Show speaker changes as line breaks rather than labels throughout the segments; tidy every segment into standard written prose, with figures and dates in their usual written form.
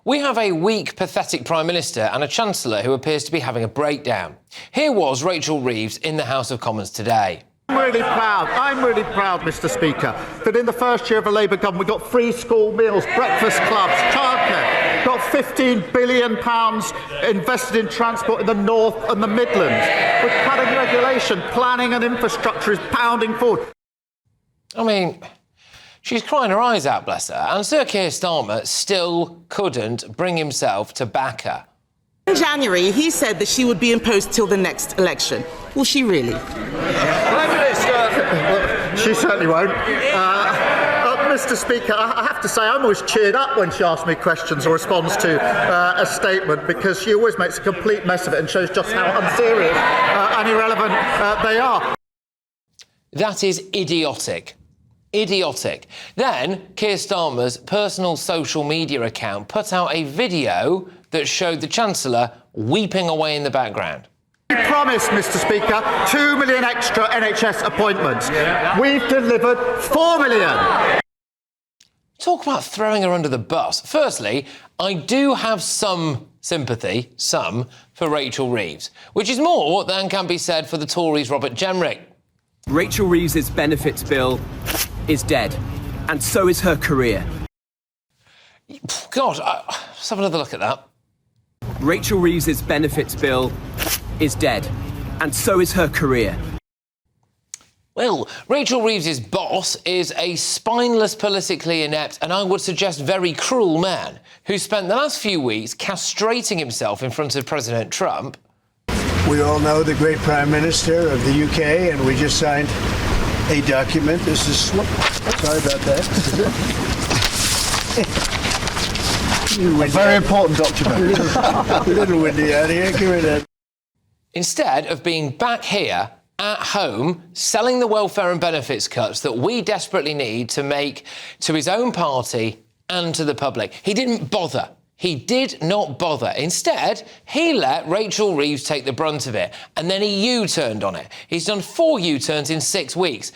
We have a weak, pathetic Prime Minister and a Chancellor who appears to be having a breakdown. Here was Rachel Reeves in the House of Commons today.
I'm really proud, Mr Speaker, that in the first year of a Labour government we got free school meals, breakfast clubs, childcare, got £15 billion invested in transport in the North and the Midlands. With cutting regulation, planning and infrastructure is pounding forward.
I mean, she's crying her eyes out, bless her, and Sir Keir Starmer still couldn't bring himself to back her.
In January, he said that she would be in post till the next election. Will she really?
She certainly won't. Mr Speaker, I have to say I'm always cheered up when she asks me questions or responds to a statement, because she always makes a complete mess of it and shows just how unserious and irrelevant they are.
That is idiotic. Idiotic. Then Keir Starmer's personal social media account put out a video that showed the Chancellor weeping away in the background.
We promised, Mr Speaker, 2 million extra NHS appointments. We've delivered 4 million.
Talk about throwing her under the bus. Firstly, I do have some sympathy, for Rachel Reeves, which is more than can be said for the Tories' Robert Jenrick.
Rachel Reeves' benefits bill is dead, and so is her career.
God, let's have another look at that.
Rachel Reeves' benefits bill is dead, and so is her career.
Well, Rachel Reeves' boss is a spineless, politically inept, and I would suggest very cruel man who spent the last few weeks castrating himself in front of President Trump.
We all know the great Prime Minister of the UK, and we just signed a document. This is... Sorry about that. A very important document. A little windy out here. Give me that.
Instead of being back here at home, selling the welfare and benefits cuts that we desperately need to make to his own party and to the public. He didn't bother. He did not bother. Instead, he let Rachel Reeves take the brunt of it, and then he U-turned on it. He's done 4 U-turns in 6 weeks,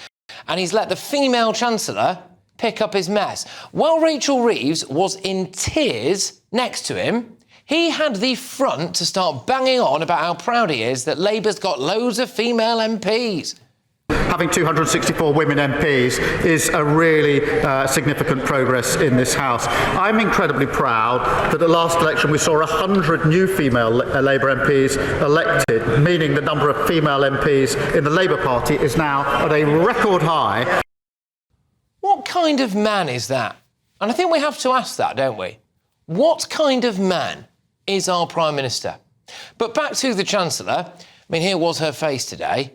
and he's let the female Chancellor pick up his mess. While Rachel Reeves was in tears next to him, he had the front to start banging on about how proud he is that Labour's got loads of female MPs.
Having 264 women MPs is a really significant progress in this House. I'm incredibly proud that at the last election we saw 100 new female Labour MPs elected, meaning the number of female MPs in the Labour Party is now at a record high.
What kind of man is that? And I think we have to ask that, don't we? What kind of man is our Prime Minister? But back to the Chancellor. I mean, here was her face today,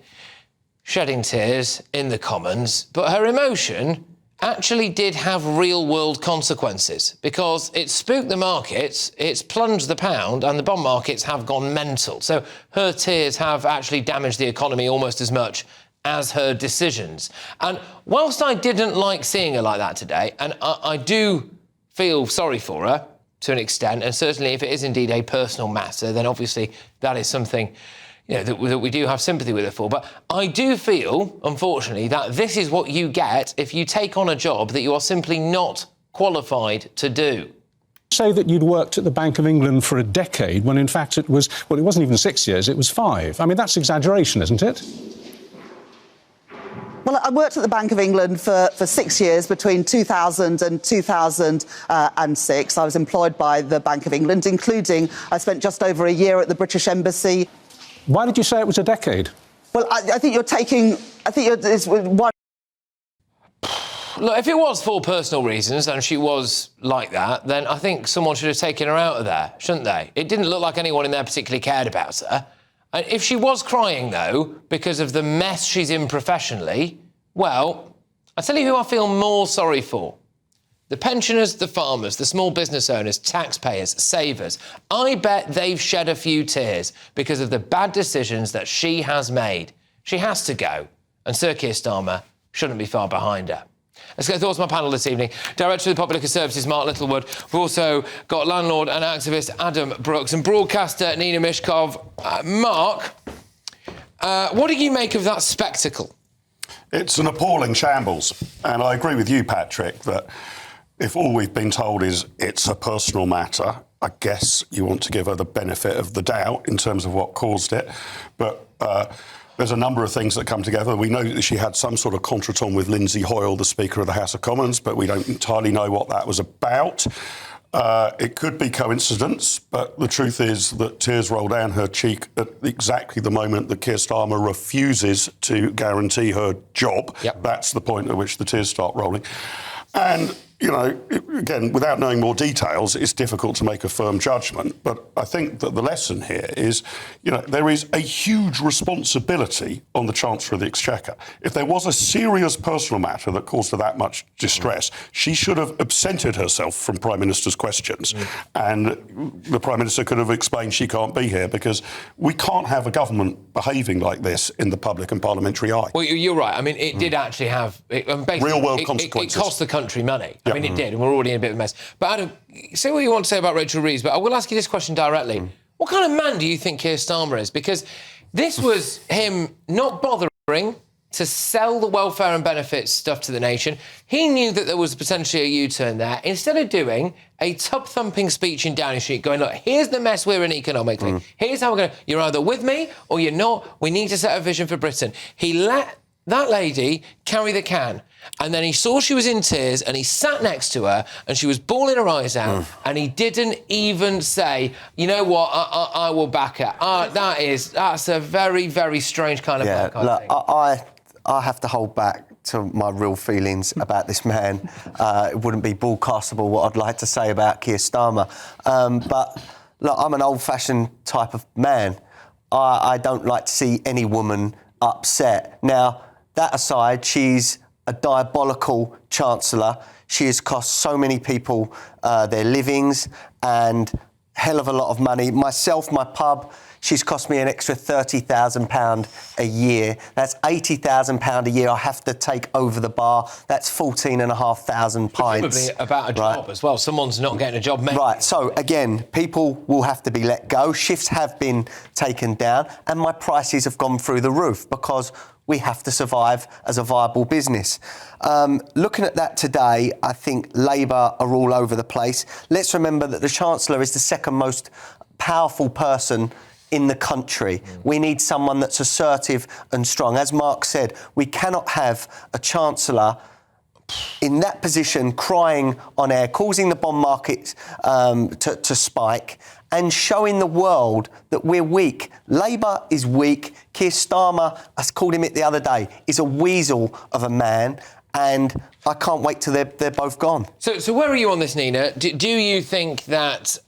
shedding tears in the Commons, but her emotion actually did have real-world consequences because it spooked the markets, it's plunged the pound, and the bond markets have gone mental. So her tears have actually damaged the economy almost as much as her decisions. And whilst I didn't like seeing her like that today, and I do feel sorry for her to an extent, and certainly if it is indeed a personal matter, then obviously that is something, you know, that we do have sympathy with her for. But I do feel, unfortunately, that this is what you get if you take on a job that you are simply not qualified to do.
Say that you'd worked at the Bank of England for a decade, when in fact it was, well, it wasn't even 6 years, it was 5. I mean, that's exaggeration, isn't it?
Well, I worked at the Bank of England for 6 years, between 2000 and 2006. I was employed by the Bank of England, including I spent just over a year at the British Embassy.
Why did you say it was a decade?
Well, I think you're taking... it's one...
Look, if it was for personal reasons and she was like that, then I think someone should have taken her out of there, shouldn't they? It didn't look like anyone in there particularly cared about her. And if she was crying, though, because of the mess she's in professionally, well, I tell you who I feel more sorry for. The pensioners, the farmers, the small business owners, taxpayers, savers. I bet they've shed a few tears because of the bad decisions that she has made. She has to go, and Sir Keir Starmer shouldn't be far behind her. Let's get thoughts on my panel this evening. Director of the Popular Conservatives, Mark Littlewood. We've also got landlord and activist Adam Brooks and broadcaster Nina Mishkov. Mark, what do you make of that spectacle?
It's an appalling shambles. And I agree with you, Patrick, that if all we've been told is it's a personal matter, I guess you want to give her the benefit of the doubt in terms of what caused it. But there's a number of things that come together. We know that she had some sort of contretemps with Lindsay Hoyle, the Speaker of the House of Commons, but we don't entirely know what that was about. It could be coincidence, but the truth is that tears roll down her cheek at exactly the moment that Keir Starmer refuses to guarantee her job.
Yep.
That's the point at which the tears start rolling. And, you know, again, without knowing more details, it's difficult to make a firm judgment. But I think that the lesson here is, you know, there is a huge responsibility on the Chancellor of the Exchequer. If there was a serious personal matter that caused her that much distress, she should have absented herself from Prime Minister's questions. And the Prime Minister could have explained she can't be here, because we can't have a government behaving like this in the public and parliamentary eye.
Well, you're right. I mean, it did actually have...
real-world consequences.
It cost the country money. I mean, it did, and we're already in a bit of a mess. But Adam, say what you want to say about Rachel Reeves, but I will ask you this question directly. What kind of man do you think Keir Starmer is? Because this was him not bothering to sell the welfare and benefits stuff to the nation. He knew that there was potentially a U-turn there. Instead of doing a tub-thumping speech in Downing Street going, look, here's the mess we're in economically. Here's how we're going to... You're either with me or you're not. We need to set a vision for Britain. He let that lady carry the can. And then he saw she was in tears and he sat next to her and she was bawling her eyes out and he didn't even say, you know what, I will back her. That's a very, very strange kind of back, I think.
I have to hold back to my real feelings about this man. It wouldn't be broadcastable what I'd like to say about Keir Starmer. But, look, I'm an old-fashioned type of man. I don't like to see any woman upset. Now, that aside, she's a diabolical Chancellor. She has cost so many people their livings and hell of a lot of money. Myself, my pub, she's cost me an extra £30,000 a year. That's £80,000 a year I have to take over the bar. That's 14,500 pints.
Probably about a job as well. Someone's not getting a job, maybe.
Right, so again, people will have to be let go. Shifts have been taken down and my prices have gone through the roof because we have to survive as a viable business. Looking at that today, I think Labour are all over the place. Let's remember that the Chancellor is the second most powerful person in the country. We need someone that's assertive and strong. As Mark said, we cannot have a Chancellor in that position crying on air, causing the bond market to spike and showing the world that we're weak. Labour is weak. Keir Starmer, I called him it the other day, is a weasel of a man, and I can't wait till they're both gone.
So where are you on this, Nina? Do you think that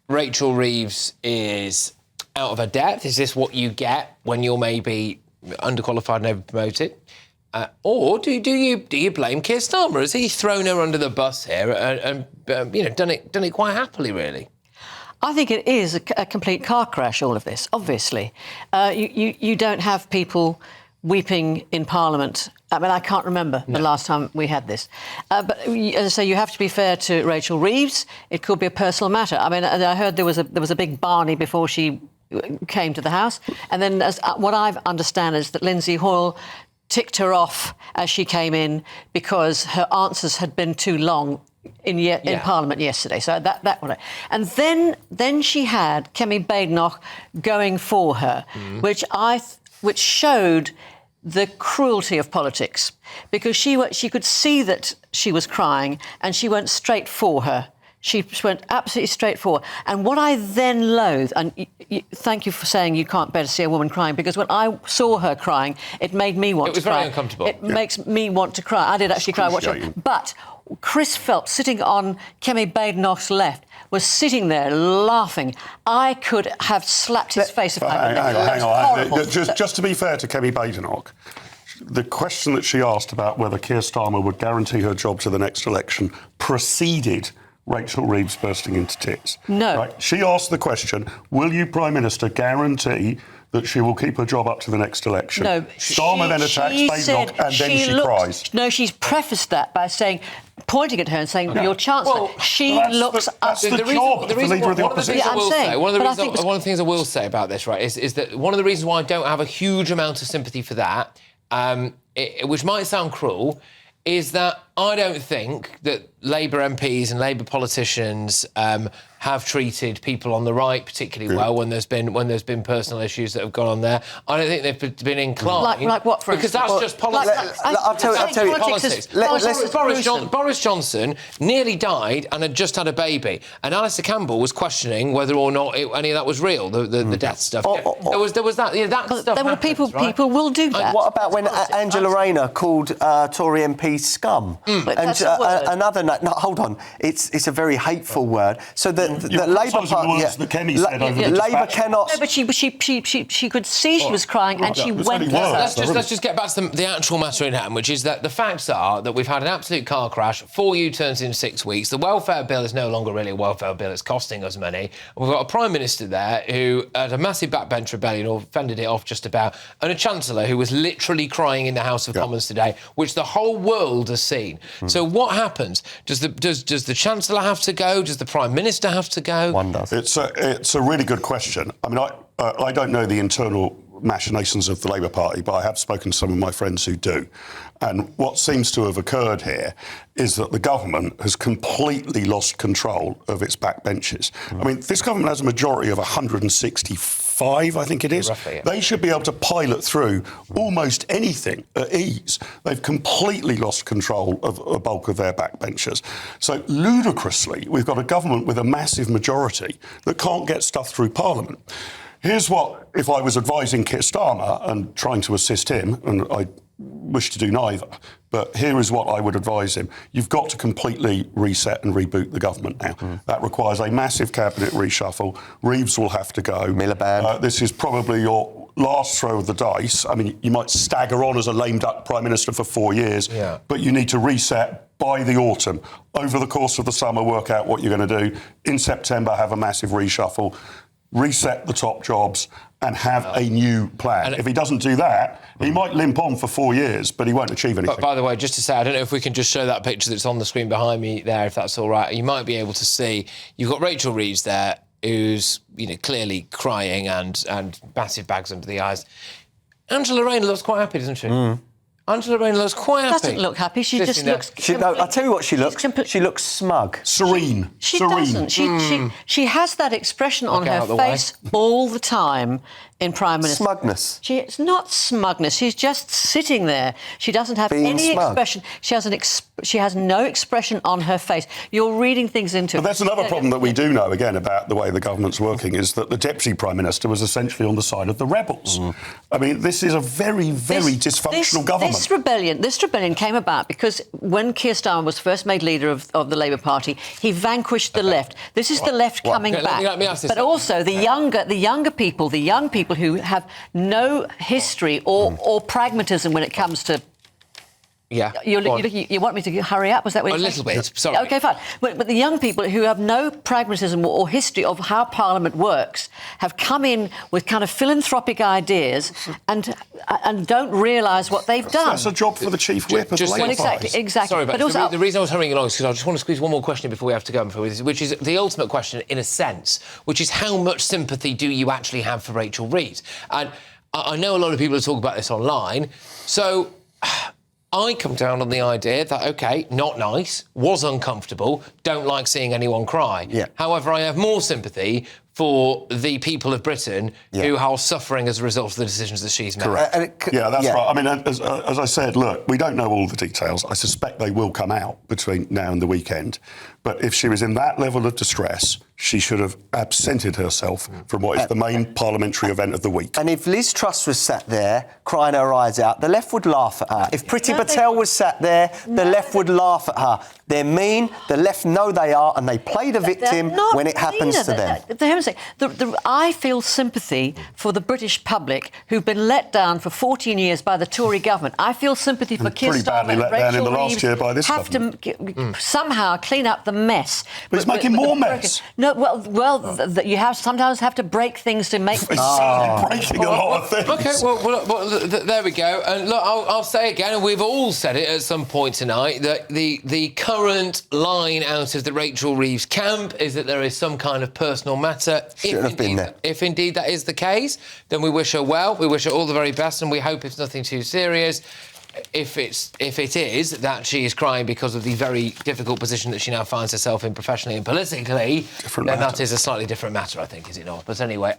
Rachel Reeves is out of her depth? Is this what you get when you're maybe underqualified and over-promoted? Or do you blame Keir Starmer? Has he thrown her under the bus here and done it quite happily, really?
I think it is a complete car crash, all of this, obviously. You don't have people weeping in Parliament. I mean, I can't remember the last time we had this. But as I say, you have to be fair to Rachel Reeves. It could be a personal matter. I mean, I heard there was a big Barney before she came to the House. And then what I understand is that Lindsay Hoyle ticked her off as she came in because her answers had been too long in Parliament yesterday. So that one. And then she had Kemi Badenoch going for her, which showed the cruelty of politics, because she could see that she was crying and she went straight for her. She went absolutely straight for her. And what I then loathe, and thank you for saying you can't bear to see a woman crying, because when I saw her crying, it made me want to cry.
It was very uncomfortable.
It makes me want to cry. I did actually cry watching it. But Chris Phelps, sitting on Kemi Badenoch's left, was sitting there laughing. I could have slapped his face if I
Hang on. Just to be fair to Kemi Badenoch, the question that she asked about whether Keir Starmer would guarantee her job to the next election preceded Rachel Reeves bursting into tears.
No.
Right? She asked the question, will you, Prime Minister, guarantee that she will keep her job up to the next election?
No.
Starmer then attacks Badenoch and then she cries.
No, she's prefaced that by pointing at her and saying, your Chancellor,
That's the job of the Leader of the Opposition.
One of the things I will say about this, right, is that one of the reasons why I don't have a huge amount of sympathy for that, which might sound cruel, is that I don't think that Labour MPs and Labour politicians have treated people on the right particularly well when there's been personal issues that have gone on there. I don't think they've been inclined.
Like what, for
because
instance?
That's just politics.
I'll tell you.
Politics. Boris Johnson nearly died and had just had a baby, and Alistair Campbell was questioning whether or not any of that was real. The death stuff. There was that. That stuff.
There were people will do that.
What about when Angela Rayner called Tory MP scum?
But
And
that's a word.
another no, hold on, it's a very hateful word. So the Labour Party,
that Kenny said over the
Labour
dispatch.
cannot.
No, but she could see she was crying, and she went.
Let's just get back to the actual matter in hand, which is that the facts are that we've had an absolute car crash, 4 U-turns in 6 weeks. The welfare bill is no longer really a welfare bill; it's costing us money. We've got a prime minister there who had a massive backbench rebellion, or fended it off just about, and a chancellor who was literally crying in the House of Commons today, which the whole world has seen. So what happens? Does the Chancellor have to go? Does the Prime Minister have to go?
One does.
It's a really good question. I mean, I don't know the internal machinations of the Labour Party, but I have spoken to some of my friends who do. And what seems to have occurred here is that the government has completely lost control of its backbenches. I mean, this government has a majority of 165, I think it is.
Roughly, yeah.
They should be able to pilot through almost anything at ease. They've completely lost control of a bulk of their backbenchers. So, ludicrously, we've got a government with a massive majority that can't get stuff through Parliament. Here's what, if I was advising Keir Starmer and trying to assist him, and I wish to do neither, but here is what I would advise him. You've got to completely reset and reboot the government now. That requires a massive cabinet reshuffle. Reeves will have to go.
Miliband.
This is probably your last throw of the dice. I mean, you might stagger on as a lame duck Prime Minister for 4 years, but you need to reset by the autumn. Over the course of the summer, work out what you're going to do. In September, have a massive reshuffle. Reset the top jobs and have a new plan. And if he doesn't do that, he might limp on for 4 years, but he won't achieve anything.
But by the way, just to say, I don't know if we can just show that picture that's on the screen behind me there, if that's all right. You might be able to see, you've got Rachel Reeves there, who's clearly crying and massive bags under the eyes. Angela Rayner looks quite happy, doesn't she? Angela Rayner looks quite happy.
Doesn't look happy. She just looks.
I'll tell you what she looks. She looks smug,
serene.
She doesn't. She has that expression on her face all the time in Prime Minister.
Smugness.
It's not smugness. She's just sitting there. She doesn't have any expression. She has no expression on her face. You're reading things into.
But that's another problem that we do know, again, about the way the government's working, is that the Deputy Prime Minister was essentially on the side of the rebels. I mean, this is a very, very dysfunctional government.
This rebellion came about because when Keir Starmer was first made leader of the Labour Party, he vanquished the left. This is the left coming back.
Let me ask this.
But also the young people who have no history or pragmatism when it comes to.
Yeah.
You want me to hurry up? Was that what
a little bit? Sorry.
OK, fine. But the young people who have no pragmatism or history of how Parliament works have come in with kind of philanthropic ideas and don't realise what they've done.
That's a job for the Chief Whip of the Labour Party.
Exactly.
Sorry, but also, the reason I was hurrying along is because I just want to squeeze one more question before we have to go, which is the ultimate question, in a sense, which is how much sympathy do you actually have for Rachel Reeves? And I know a lot of people talk about this online, so I come down on the idea that, OK, not nice, was uncomfortable, don't like seeing anyone cry.
Yeah.
However, I have more sympathy for the people of Britain who are suffering as a result of the decisions that she's made.
Correct. That's right. I mean, as I said, look, we don't know all the details. I suspect they will come out between now and the weekend. But if she was in that level of distress, she should have absented herself from what is the main parliamentary event of the week.
And if Liz Truss was sat there crying her eyes out, the left would laugh at her. If Priti Patel was sat there, the left would laugh at her. They're mean, the left know they are, and they play the victim when it happens to them.
I feel sympathy for the British public who've been let down for 14 years by the Tory government. I feel sympathy for Keir Starmer and Rachel Reeves have to somehow clean up the mess.
But he's making more mess.
No, you sometimes have to break things to make.
He's breaking a lot of things.
OK, well, there we go. And look, I'll say again, and we've all said it at some point tonight, that the current line out of the Rachel Reeves camp is that there is some kind of personal matter. If indeed that is the case, then we wish her well. We wish her all the very best, and we hope it's nothing too serious. if it is that she is crying because of the very difficult position that she now finds herself in professionally and politically, then that is a slightly different matter, I think, is it not? But anyway.